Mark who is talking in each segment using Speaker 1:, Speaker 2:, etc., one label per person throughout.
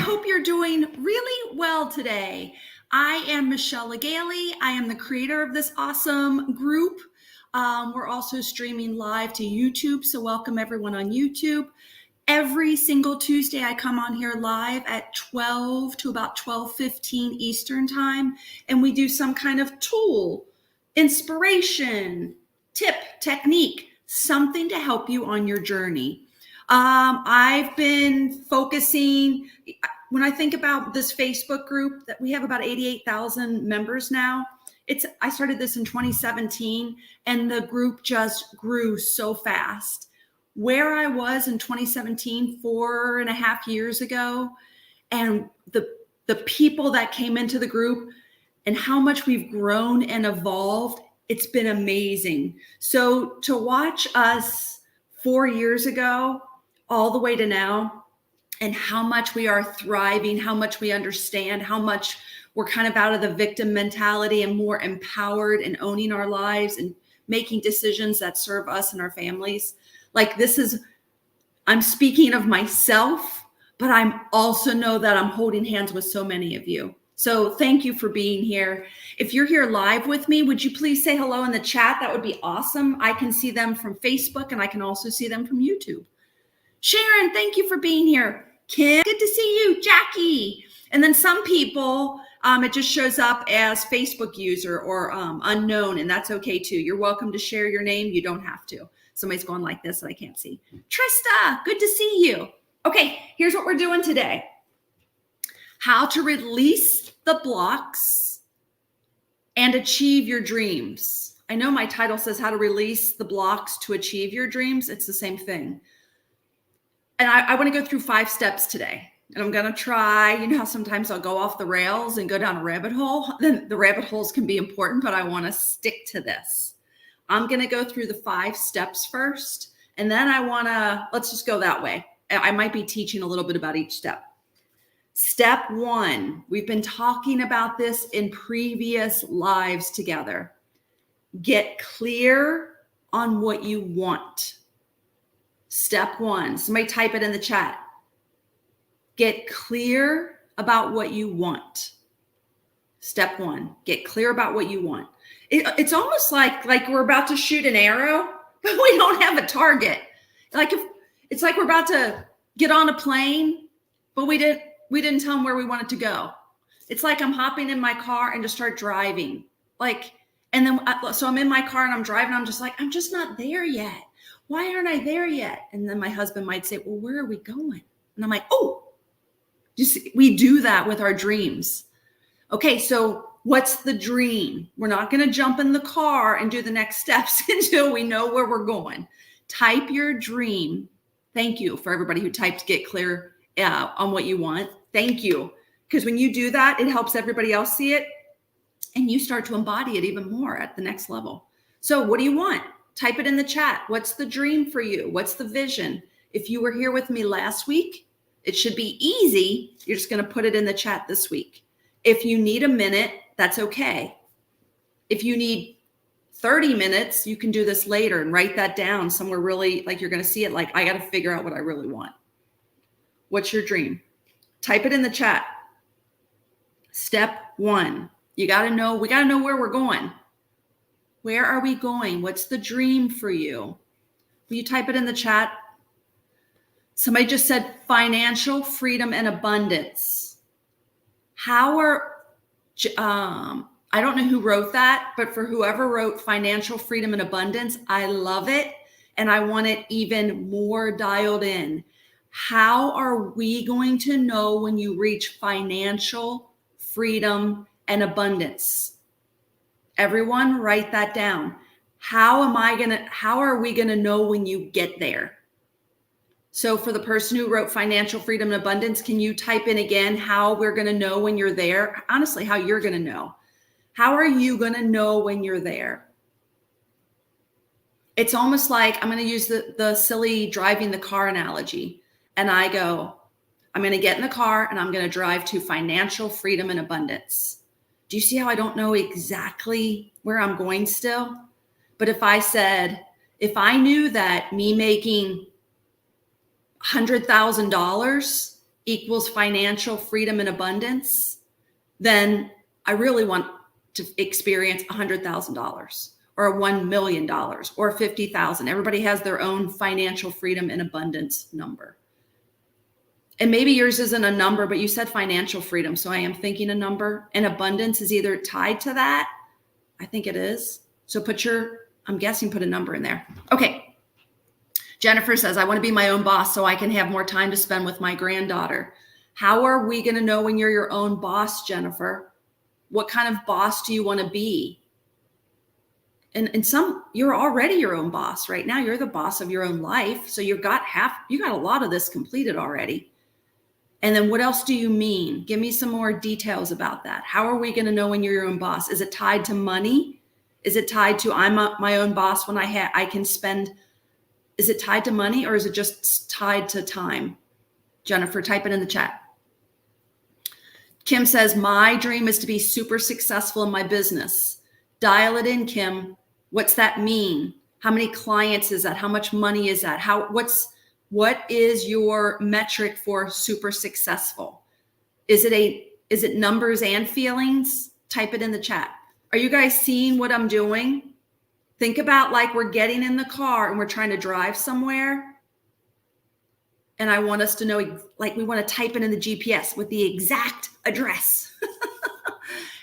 Speaker 1: hope you're doing really well today. I am Michelle Legaly. I am the creator of this awesome group. We're also streaming live to YouTube, so welcome everyone on YouTube. Every single Tuesday, I come on here live at 12 to about 12:15 Eastern time, and we do some kind of tool, inspiration, tip, technique, something to help you on your journey. I've been focusing, when I think about this Facebook group, that we have about 88,000 members now. I started this in 2017, and the group just grew so fast. Where I was in 2017, 4.5 years ago, and the people that came into the group and how much we've grown and evolved, it's been amazing. So to watch us 4 years ago all the way to now, and how much we are thriving, how much we understand, how much we're kind of out of the victim mentality and more empowered and owning our lives and making decisions that serve us and our families. Like I'm speaking of myself, but I'm also know that I'm holding hands with so many of you. So thank you for being here. If you're here live with me, would you please say hello in the chat? That would be awesome. I can see them from Facebook, and I can also see them from YouTube. Sharon, thank you for being here. Kim, good to see you. Jackie. And then some people, it just shows up as Facebook user or unknown, and that's okay too. You're welcome to share your name. You don't have to. Somebody's going like this that I can't see. Trista, good to see you. Okay, here's what we're doing today. How to release the blocks and achieve your dreams. I know my title says how to release the blocks to achieve your dreams. It's the same thing. And I want to go through 5 steps today. And I'm going to try, you know how sometimes I'll go off the rails and go down a rabbit hole. Then the rabbit holes can be important, but I want to stick to this. I'm going to go through the 5 steps first. And then let's just go that way. I might be teaching a little bit about each step. Step 1, we've been talking about this in previous lives together. Get clear on what you want. Step 1, somebody type it in the chat. Get clear about what you want. Step 1, get clear about what you want. It's almost like we're about to shoot an arrow, but we don't have a target. It's like we're about to get on a plane, but we didn't tell them where we wanted to go. It's like I'm hopping in my car and just start driving. So I'm in my car and I'm driving. I'm just like, I'm just not there yet. Why aren't I there yet? And then my husband might say, well, where are we going? And I'm like, oh, we do that with our dreams. Okay, so what's the dream? We're not going to jump in the car and do the next steps until we know where we're going. Type your dream. Thank you for everybody who typed get clear on what you want. Thank you. Because when you do that, it helps everybody else see it, and you start to embody it even more at the next level. So what do you want? Type it in the chat. What's the dream for you? What's the vision? If you were here with me last week, it should be easy. You're just going to put it in the chat this week. If you need a minute, that's okay. If you need 30 minutes, you can do this later and write that down somewhere really, like you're going to see it, like I got to figure out what I really want. What's your dream? Type it in the chat. Step 1, we got to know where we're going. Where are we going? What's the dream for you? Will you type it in the chat? Somebody just said financial freedom and abundance. I don't know who wrote that, but for whoever wrote financial freedom and abundance, I love it. And I want it even more dialed in. How are we going to know when you reach financial freedom and abundance? Everyone write that down. How are we going to know when you get there? So for the person who wrote financial freedom and abundance, can you type in again how we're going to know when you're there? Honestly, how you're going to know. How are you going to know when you're there? It's almost like I'm going to use the silly driving the car analogy. And I go, I'm going to get in the car and I'm going to drive to financial freedom and abundance. Do you see how I don't know exactly where I'm going still? But if I knew that me making $100,000 equals financial freedom and abundance, then I really want to experience $100,000 or $1 million or 50,000. Everybody has their own financial freedom and abundance number. And maybe yours isn't a number, but you said financial freedom. So I am thinking a number, and abundance is either tied to that. I think it is. So I'm guessing put a number in there. Okay. Jennifer says, I want to be my own boss so I can have more time to spend with my granddaughter. How are we going to know when you're your own boss, Jennifer? What kind of boss do you want to be? And you're already your own boss right now. You're the boss of your own life. So you got a lot of this completed already. And then what else do you mean? Give me some more details about that. How are we going to know when you're your own boss? Is it tied to money? Is it tied to my own boss when I can spend? Is it tied to money, or is it just tied to time? Jennifer, type it in the chat. Kim says, my dream is to be super successful in my business. Dial it in, Kim. What's that mean? How many clients is that? How much money is that? What is your metric for super successful? Is it numbers and feelings? Type it in the chat. Are you guys seeing what I'm doing? Think about like we're getting in the car and we're trying to drive somewhere. And I want us to know, like we want to type it in the GPS with the exact address.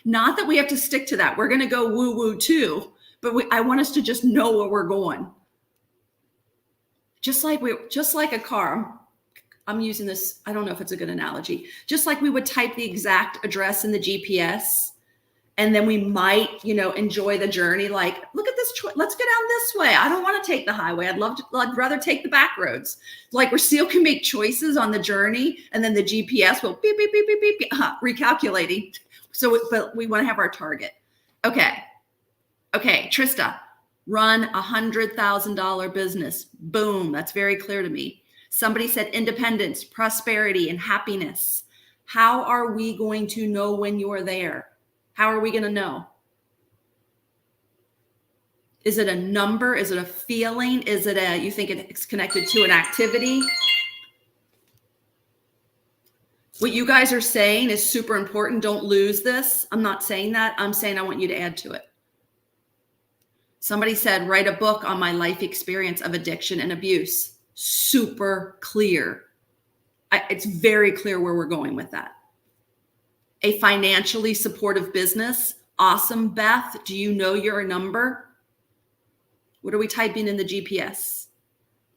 Speaker 1: Not that we have to stick to that. We're going to go woo-woo too, but I want us to just know where we're going. Just like a car. I'm using this, I don't know if it's a good analogy. Just like we would type the exact address in the GPS, and then we might, enjoy the journey. Like, look at this, let's go down this way. I don't want to take the highway. I'd rather take the back roads. Like, we still can make choices on the journey, and then the GPS will beep, beep, beep, beep, beep, beep, recalculating. But we want to have our target. Okay, Trista, run $100,000 business. Boom, that's very clear to me. Somebody said independence, prosperity, and happiness. How are we going to know when you're there? How are we going to know? Is it a number? Is it a feeling? Is it you think it's connected to an activity? What you guys are saying is super important. Don't lose this. I'm not saying that. I'm saying I want you to add to it. Somebody said, write a book on my life experience of addiction and abuse. Super clear. It's very clear where we're going with that. A financially supportive business. Awesome, Beth. Do you know your number? What are we typing in the GPS?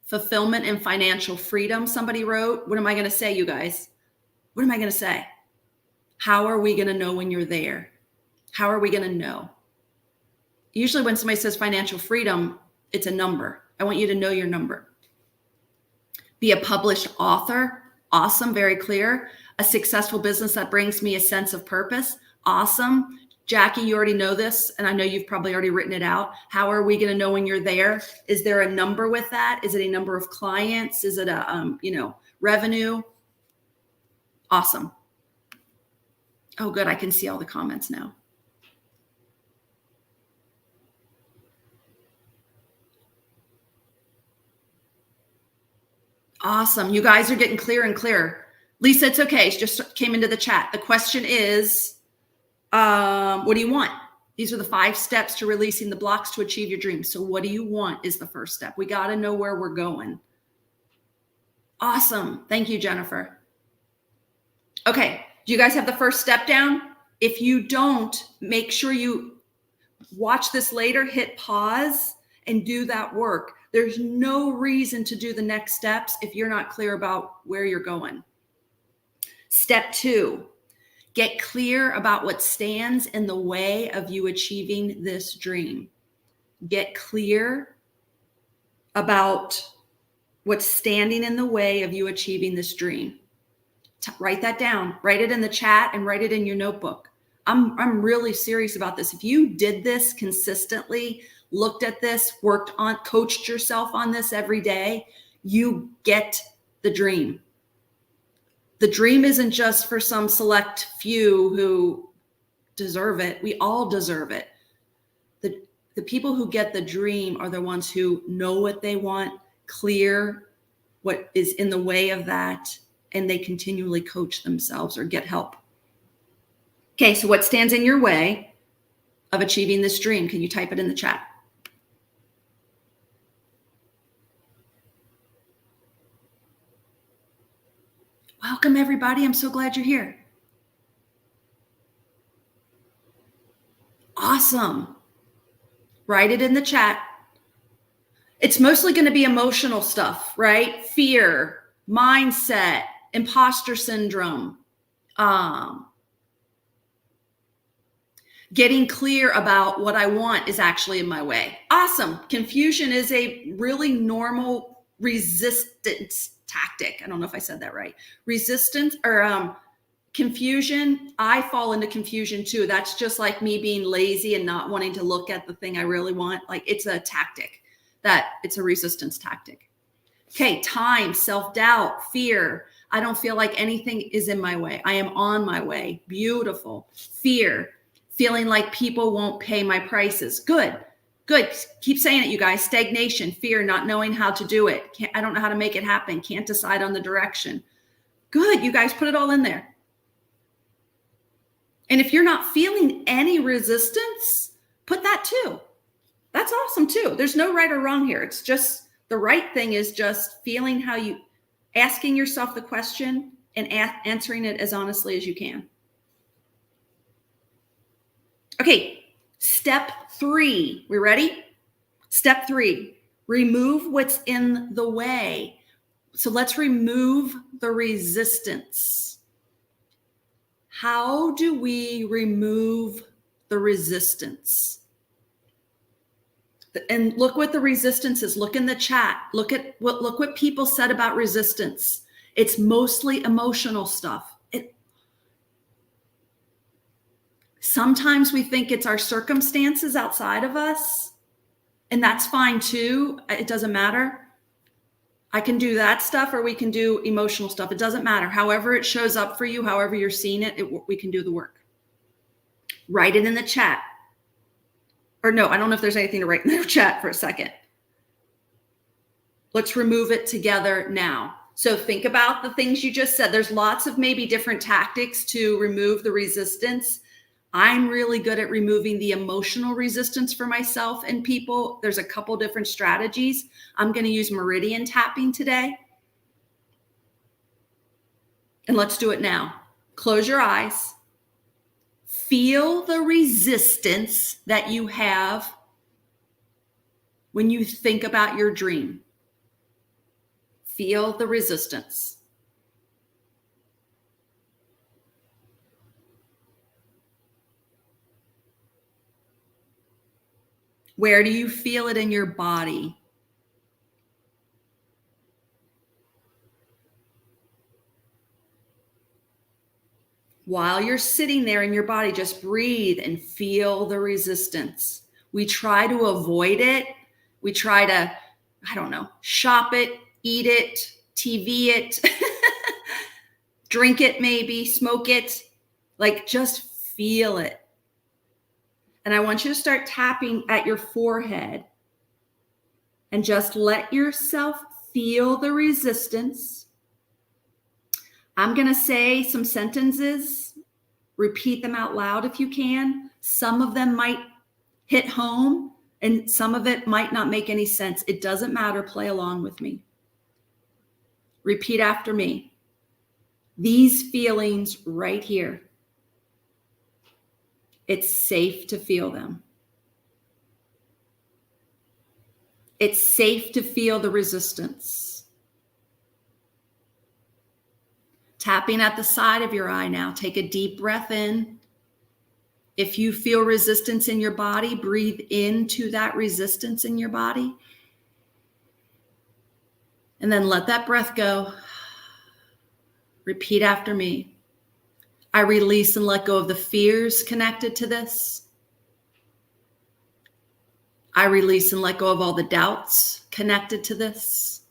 Speaker 1: Fulfillment and financial freedom, somebody wrote. What am I going to say, you guys? What am I going to say? How are we going to know when you're there? How are we going to know? Usually when somebody says financial freedom, it's a number. I want you to know your number. Be a published author. Awesome, very clear. A successful business that brings me a sense of purpose. Awesome. Jackie, you already know this, and I know you've probably already written it out. How are we going to know when you're there? Is there a number with that? Is it a number of clients? Is it a, revenue? Awesome. Oh, good. I can see all the comments now. Awesome. You guys are getting clearer and clearer. Lisa, it's okay. She just came into the chat. The question is, what do you want? These are the 5 steps to releasing the blocks to achieve your dreams. So what do you want is the first step. We got to know where we're going. Awesome. Thank you, Jennifer. Okay. Do you guys have the first step down? If you don't, make sure you watch this later, hit pause, and do that work. There's no reason to do the next steps if you're not clear about where you're going. Step 2, get clear about what stands in the way of you achieving this dream. Get clear about what's standing in the way of you achieving this dream. Write that down. Write it in the chat and write it in your notebook. I'm really serious about this. If you did this consistently, looked at this, coached yourself on this every day, you get the dream. The dream isn't just for some select few who deserve it. We all deserve it. The people who get the dream are the ones who know what they want, clear what is in the way of that, and they continually coach themselves or get help. Okay, so what stands in your way of achieving this dream? Can you type it in the chat? Welcome, everybody. I'm so glad you're here. Awesome. Write it in the chat. It's mostly going to be emotional stuff, right? Fear, mindset, imposter syndrome, getting clear about what I want is actually in my way. Awesome. Confusion is a really normal resistance tactic. I don't know if I said that right. Resistance or confusion. I fall into confusion too. That's just like me being lazy and not wanting to look at the thing I really want. Like it's a tactic. It's a resistance tactic. Okay, time, self-doubt, fear. I don't feel like anything is in my way. I am on my way. Beautiful. Fear, feeling like people won't pay my prices. Good. Keep saying it, you guys. Stagnation, fear, not knowing how to do it. I don't know how to make it happen. Can't decide on the direction. Good, you guys, put it all in there. And if you're not feeling any resistance, put that too. That's awesome too. There's no right or wrong here. It's just the right thing is just feeling how you, asking yourself the question and answering it as honestly as you can. Okay, step 3. We ready? Step 3, remove what's in the way. So let's remove the resistance. How do we remove the resistance? And look what the resistance is. Look in the chat. Look what people said about resistance. It's mostly emotional stuff. Sometimes we think it's our circumstances outside of us, and that's fine too. It doesn't matter. I can do that stuff or we can do emotional stuff. It doesn't matter. However it shows up for you, however you're seeing it, we can do the work. Write it in the chat. Or no, I don't know if there's anything to write in the chat for a second. Let's remove it together now. So think about the things you just said. There's lots of maybe different tactics to remove the resistance. I'm really good at removing the emotional resistance for myself and people. There's a couple different strategies. I'm going to use meridian tapping today. And let's do it now. Close your eyes. Feel the resistance that you have when you think about your dream. Feel the resistance. Where do you feel it in your body? While you're sitting there in your body, just breathe and feel the resistance. We try to avoid it. We try to, I don't know, shop it, eat it, TV it, drink it maybe, smoke it. Like just feel it. And I want you to start tapping at your forehead and just let yourself feel the resistance. I'm going to say some sentences. Repeat them out loud if you can. Some of them might hit home and some of it might not make any sense. It doesn't matter. Play along with me. Repeat after me. These feelings right here. It's safe to feel them. It's safe to feel the resistance. Tapping at the side of your eye now. Take a deep breath in. If you feel resistance in your body, breathe into that resistance in your body. And then let that breath go. Repeat after me. I release and let go of the fears connected to this. I release and let go of all the doubts connected to this.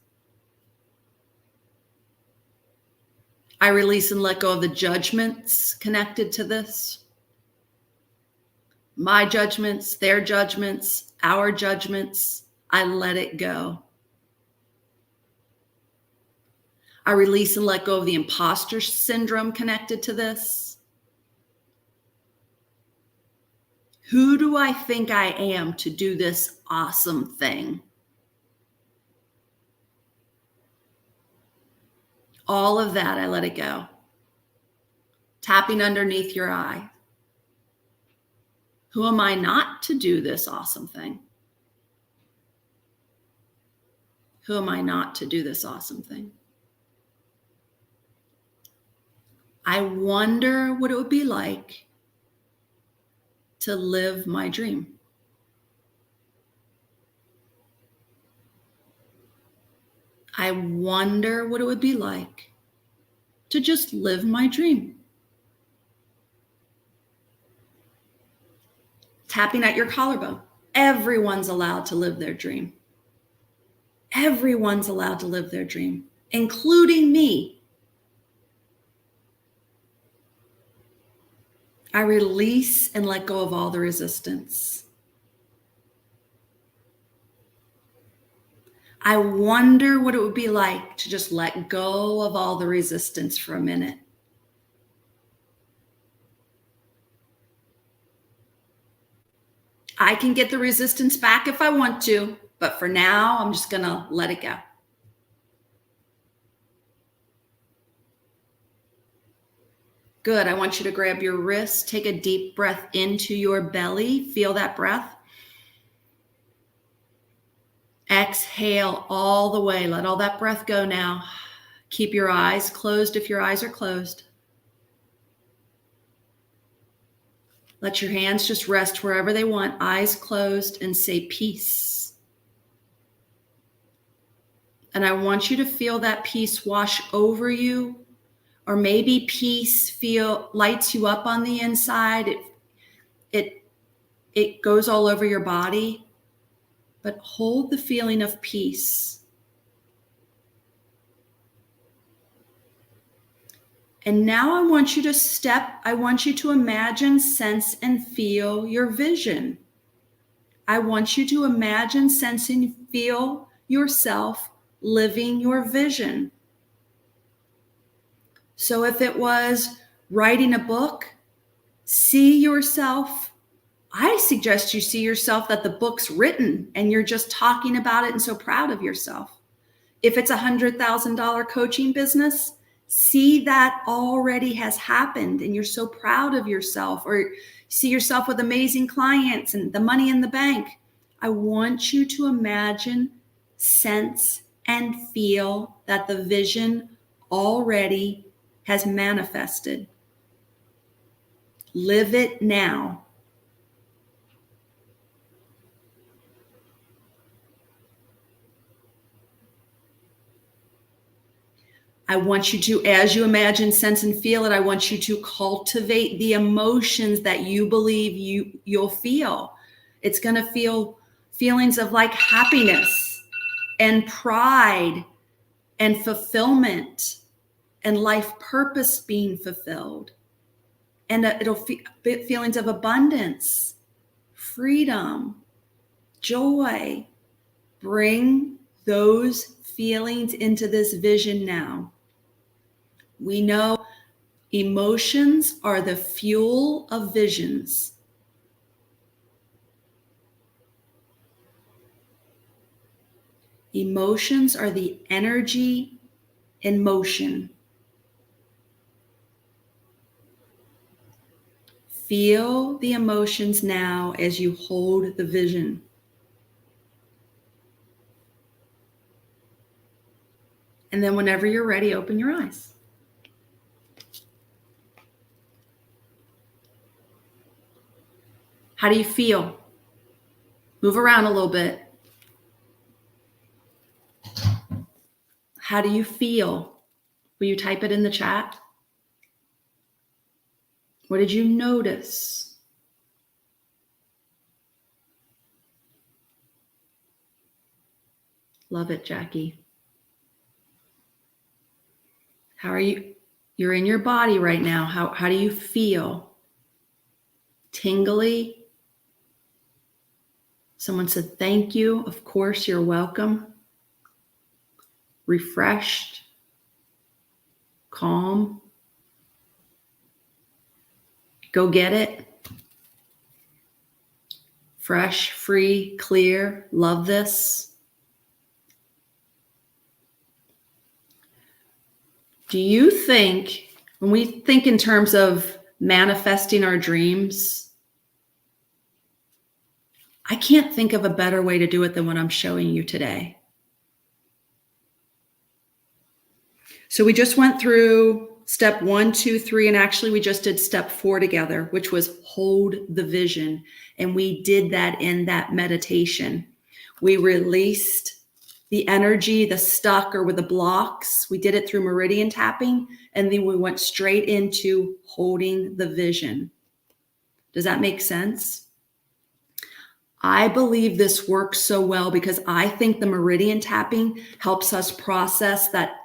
Speaker 1: I release and let go of the judgments connected to this. My judgments, their judgments, our judgments, I let it go. I release and let go of the imposter syndrome connected to this. Who do I think I am to do this awesome thing? All of that, I let it go. Tapping underneath your eye. Who am I not to do this awesome thing? Who am I not to do this awesome thing? I wonder what it would be like to live my dream. I wonder what it would be like to just live my dream. Tapping at your collarbone. Everyone's allowed to live their dream. Everyone's allowed to live their dream, including me. I release and let go of all the resistance. I wonder what it would be like to just let go of all the resistance for a minute. I can get the resistance back if I want to, but for now, I'm just going to let it go. Good. I want you to grab your wrist, take a deep breath into your belly. Feel that breath. Exhale all the way. Let all that breath go now. Keep your eyes closed if your eyes are closed. Let your hands just rest wherever they want, eyes closed, and say peace. And I want you to feel that peace wash over you, or maybe peace lights you up on the inside. It goes all over your body, but hold the feeling of peace. And now I want you to imagine, sense, and feel your vision. I want you to imagine, sense, and feel yourself living your vision. So if it was writing a book, see yourself. I suggest you see yourself that the book's written and you're just talking about it and so proud of yourself. If it's $100,000 coaching business, see that already has happened and you're so proud of yourself, or see yourself with amazing clients and the money in the bank. I want you to imagine, sense, and feel that the vision already has manifested. Live it now. I want you to, as you imagine, sense, and feel it, I want you to cultivate the emotions that you believe you'll feel. It's going to feel feelings of like happiness and pride and fulfillment and life purpose being fulfilled. And it'll feel feelings of abundance, freedom, joy. Bring those feelings into this vision now. We know emotions are the fuel of visions. Emotions are the energy in motion. Feel the emotions now as you hold the vision. And then whenever you're ready, open your eyes. How do you feel? Move around a little bit. How do you feel? Will you type it in the chat? What did you notice? Love it, Jackie. How are you? You're in your body right now. How do you feel? Tingly? Someone said thank you. Of course, you're welcome. Refreshed. calm. Go get it. Fresh, free, clear. Love this. Do you think, when we think in terms of manifesting our dreams, I can't think of a better way to do it than what I'm showing you today. So we just went through step 1, 2, 3, and actually we just did step 4 together, which was hold the vision. And we did that in that meditation. We released the energy, the stuck or with the blocks. We did it through meridian tapping, and then we went straight into holding the vision. Does that make sense? I believe this works so well because I think the meridian tapping helps us process that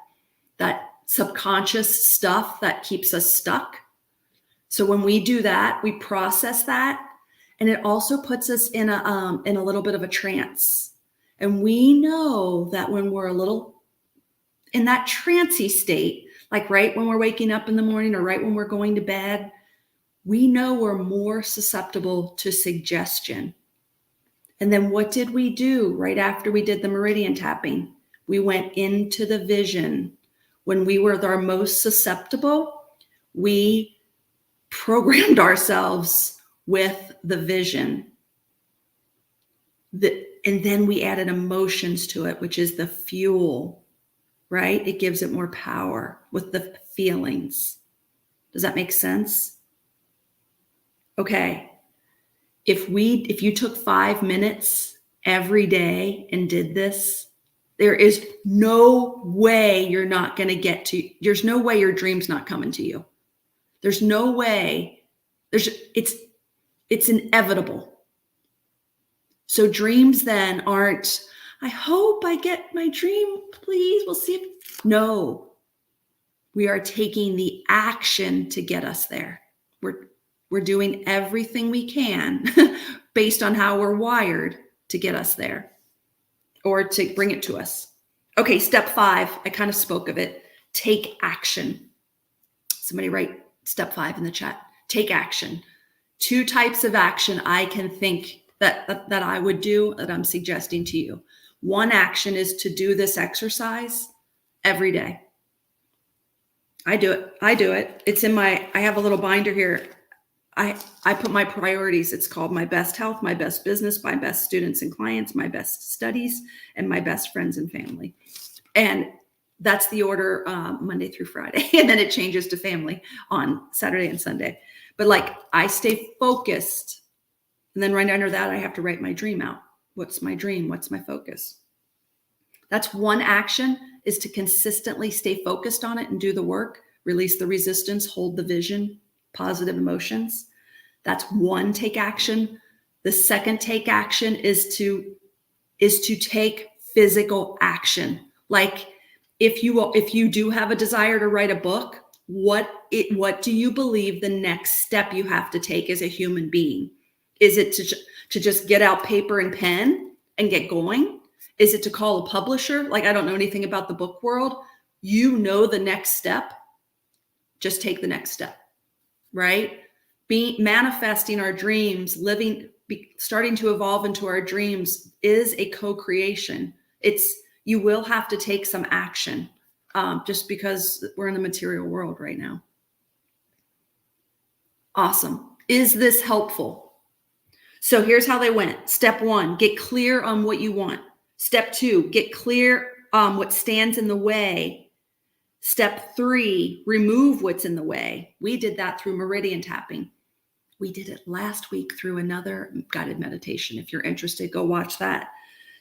Speaker 1: subconscious stuff that keeps us stuck. So when we do that, we process that, and it also puts us in a little bit of a trance. And we know that when we're a little in that trancey state, like right when we're waking up in the morning or right when we're going to bed, we know we're more susceptible to suggestion. And then what did we do right after we did the meridian tapping? We went into the vision. When we were our most susceptible, we programmed ourselves with the vision. And then we added emotions to it, which is the fuel, right? It gives it more power with the feelings. Does that make sense? Okay. If you took 5 minutes every day and did this, there is no way you're not going to there's no way your dream's not coming to you. There's no way. It's inevitable. So dreams then aren't, I hope I get my dream, please. We'll see if, no, we are taking the action to get us there. We're doing everything we can based on how we're wired to get us there or to bring it to us. Okay, step 5, I kind of spoke of it. Take action. Somebody write step 5 in the chat. Take action. 2 types of action I can think that I would do that I'm suggesting to you. One action is to do this exercise every day. I do it. It's in I have a little binder here. I put my priorities. It's called my best health, my best business, my best students and clients, my best studies, and my best friends and family. And that's the order Monday through Friday. And then it changes to family on Saturday and Sunday. But like I stay focused. And then right under that, I have to write my dream out. What's my dream? What's my focus? That's one action, is to consistently stay focused on it and do the work, release the resistance, hold the vision, positive emotions. That's one take action. The second take action is to take physical action. Like if you do have a desire to write a book, what do you believe the next step you have to take as a human being? Is it to just get out paper and pen and get going? Is it to call a publisher? Like, I don't know anything about the book world. You know the next step. Just take the next step, right? Manifesting our dreams, starting to evolve into our dreams is a co-creation. You will have to take some action just because we're in the material world right now. Awesome. Is this helpful? So here's how they went. Step 1, get clear on what you want. Step 2, get clear on what stands in the way. Step 3, remove what's in the way. We did that through meridian tapping. We did it last week through another guided meditation. If you're interested, go watch that.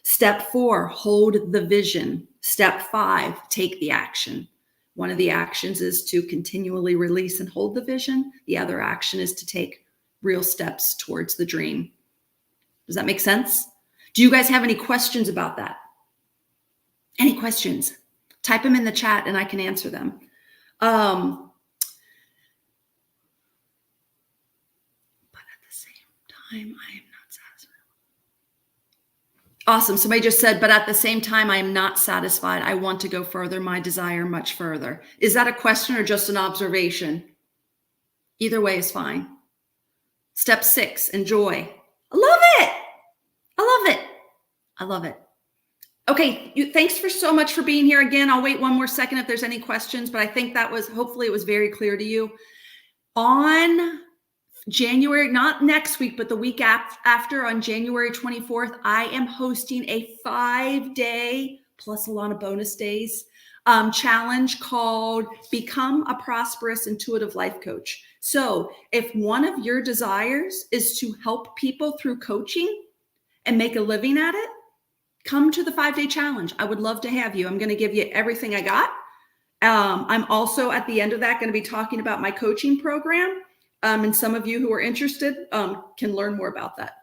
Speaker 1: Step 4, hold the vision. Step 5, take the action. One of the actions is to continually release and hold the vision. The other action is to take real steps towards the dream. Does that make sense? Do you guys have any questions about that? Any questions? Type them in the chat and I can answer them. But at the same time, I am not satisfied. Awesome. Somebody just said, but at the same time, I am not satisfied. I want to go further. My desire much further. Is that a question or just an observation? Either way is fine. Step 6, enjoy. I love it. I love it. I love it. Okay, thanks for so much for being here again. I'll wait one more second if there's any questions, but I think that was, hopefully it was very clear to you. On January, not next week, but the week after, on January 24th, I am hosting a 5-day, plus a lot of bonus days, challenge called Become a Prosperous Intuitive Life Coach. So if one of your desires is to help people through coaching and make a living at it, come to the 5-day challenge. I would love to have you. I'm going to give you everything I got. I'm also at the end of that going to be talking about my coaching program. And some of you who are interested can learn more about that.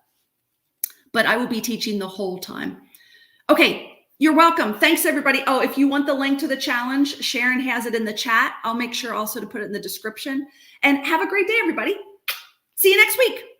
Speaker 1: But I will be teaching the whole time. Okay, you're welcome. Thanks, everybody. Oh, if you want the link to the challenge, Sharon has it in the chat. I'll make sure also to put it in the description. And have a great day, everybody. See you next week.